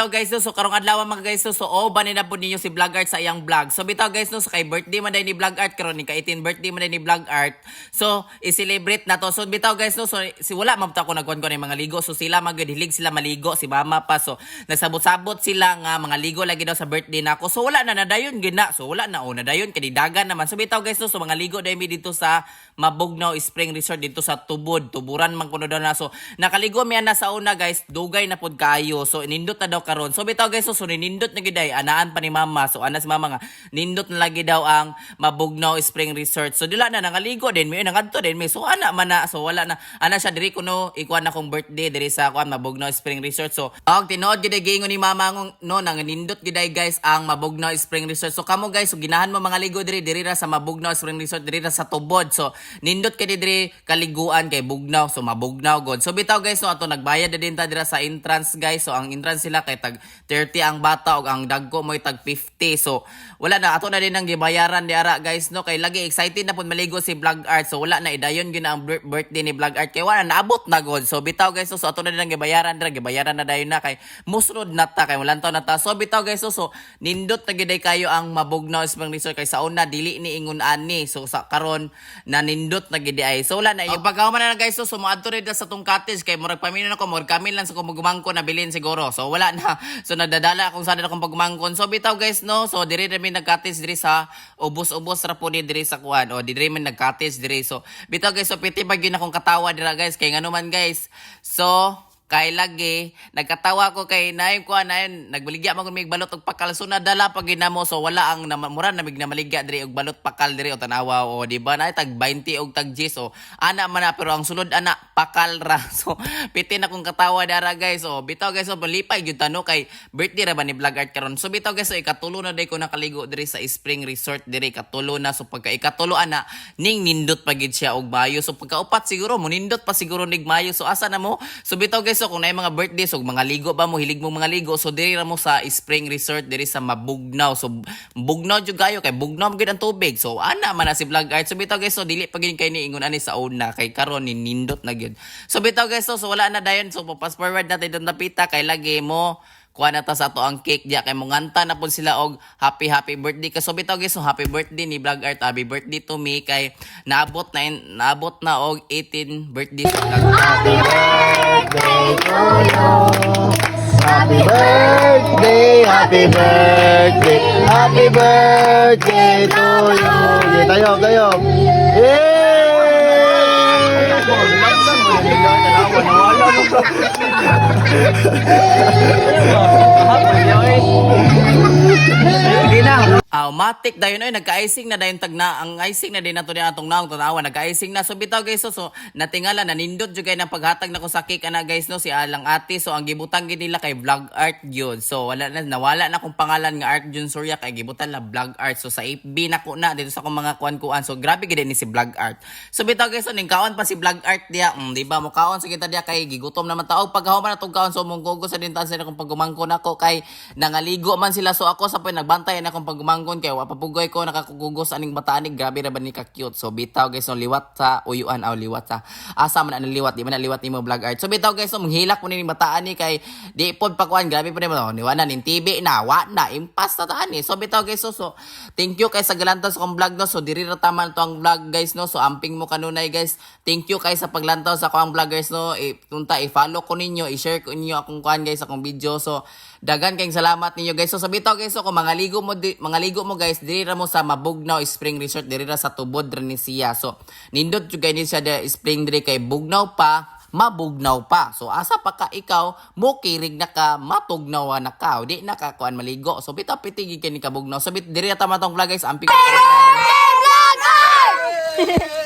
Hello guys, no, so karong adlaw mga guys, no, so banin na po ninyo si Vlog Art sa iyang vlog. So bitaw guys, no, so kay birthday man day ni Vlog Art karon ni ka 18 birthday man day ni Vlog Art. So i-celebrate na to. So bitaw guys, no, so si wala man ta ko nagkuan ko ng mga ligo. So sila maghilig sila maligo, si mama pa. So nagsabot-sabot sila nga mga ligo lagi daw sa birthday nako. So wala na nadayon gina. So wala na nadayon kay dagan naman. So bitaw guys, no, so mga ligo day mi dito sa Mabugnaw Spring Resort dito sa Tubod. Tuburan man kuno daw na. So nakaligo mi na sa una guys, dugay na pud kayo. So nindot na daw karon. So bitaw guys, so nindot na giday anaan pa ni mama. So ana si mama nga nindot na lagi daw ang Mabugnaw Spring Resort. So dila na nangaligo din mi nangadto din mi. So ana man na. So wala na ana siya diri kuno ikuan akong birthday diri sa kuan Mabugnaw Spring Resort. So og tinuod giday gingon ni mama ngong no nang nindot giday guys ang Mabugnaw Spring Resort. So kamo guys, so ginahan mo mga ligo diri ra sa Mabugnaw Spring Resort diri ra sa Tubod. So nindot kay diri kaliguan kay Bugnaw. So Mabugnaw god. So bitaw guys, so ato nagbayad na din ta dira sa entrance guys. So ang entrance sila kay tag 30 ang bata og ang dagko mo'y tag 50. So wala na ato na din ang gibayaran di ara guys no kay lagi excited na pud maligo si Vlog Art. So wala na idayon gyud ang birthday ni Vlog Art kay wala naabot na god. So bitaw guys, so ato na din ang gibayaran dira, gibayaran na dayon na kay musrod na ta kay wala na ta. So bitaw guys, so nindot na giday kayo ang Mabugnaw Spring Resort kay sa una dili ni ingon ani. So sa karon na nindot na gid ay. So wala na yung pagkahuman na guys, so moadto rin sa tong cottage kay murag pamilya na ko murag kami lang sa kumugumangko na bilin siguro. So wala na. So nadadala akong sana akong pagumangkon. So bitaw guys no, so diri ra mi nag-cottage diri sa ubos-ubos ra po ni diri sa kuan o diri man nag-cottage diri. So bitaw guys, so piti pag yun akong katawa dira guys kay ngano man guys. So kay lagi nagkatawa ko kay naim ko nayon nagbaligya man mig balot og pakal. So nadala pag ginamo. So wala ang mura na mig na maligya diri og balot pakal diri o tanawa o di ba na tag 20 og tag 10. So ana man na pero ang sulod ana pakal ra. So piti na kong katawa dara guys. So bitaw guys, so balipay gyud tano kay birthday ra ba ni Vlog Art karon. So bitaw guys, so ikatulo na day ko nakaligo diri sa Spring Resort diri ikatulo na. So pagka ikatulo ana ning nindot pa gid siya og mayo. So pagka upat siguro mo nindot pa siguro nig mayo. So asa na mo. So bitaw guys, so kung na mga birthday, so mga ligo ba mo, hilig mo mga ligo, so diri ra mo sa Spring Resort diri sa Mabugnaw. So Bugnaw jud kayo kay Bugnaw gid ang tubig. So ana man na si Vlog Art. So bitaw guys, so dili pa gid kay ni ingon ani sa una kay karon ni nindot na gyud. So bitaw guys, so wala na dayon. So fast forward natin dun napita kay lagi mo kuha na ta sa ato ang cake diya kay monganta na po sila og happy birthday ka. So bitaw guys, so happy birthday ni Vlog Art, happy birthday to me kay naabot na og 18 birthday sa Vlog Art. Happy birthday to you. Happy birthday, happy birthday, happy birthday to you. Yeah, tayo. Matik dayon oy nagka-icing na dayon tagna ang icing na din nato ni atong naong tanawa nagka-icing na. So bitaw guys, so natingala na nindot jud kay nang paghatag nako sa cake ana guys no si alang ate. So ang gibutang gid nila kay Vlog Art gyud. So nawala na kung pangalan nga Art Jun Surya kay gibutan la Vlog Art. So sa FB nako na dito sa akong mga kuan-kuan. So grabe gid ni si Vlog Art. So bitaw guys, so ning kaon pa si Vlog Art dia. Di ba mo kaon sa kita dia kay gigutom naman taog pagkahuman na tong kaon. So munggogo sa dintan sila kung pagumangkon nako kay nangaligo man sila. So ako sa pay nagbantay na akong pagumangkon kay wapapugoy ko nakakugugos aning batanig grabe ra ba ni ka cute. So bitaw guys, so liwat sa uyuan aw liwat sa asa man ang liwat di man liwat nimo Vlog Art. So bitaw guys, so manghilak mo ni bataan ni kay di pod pakuan grabe pa nimo ni wala ning TV na wa na impas ta taan ni. So bitaw guys, so thank you kay sa galantaw sa akong vlog no. So diri ra taman to ang vlog guys no. So amping mo kanunay guys. Thank you kay sa paglantaw sa akong vloggers no. Tunta i-follow ko ninyo, i-share ko ninyo akong kuan guys akong video. So dagan kayong salamat ninyo guys. So sa bitaw guys, so kung mga ligo mo guys diri ra mo sa Mabugnaw Spring Resort diri ra sa Tubod ra ni siya. So nindot jud kay ni siya the spring diri kay Bugnaw pa Mabugnaw pa. So asa pa ka ikaw mo kirig na ka matugnaw na ka di na ka kuan maligo. So bitaw pitigi kay ni ka Bugnaw. So diri ta matong vlog guys amping Vlog Art!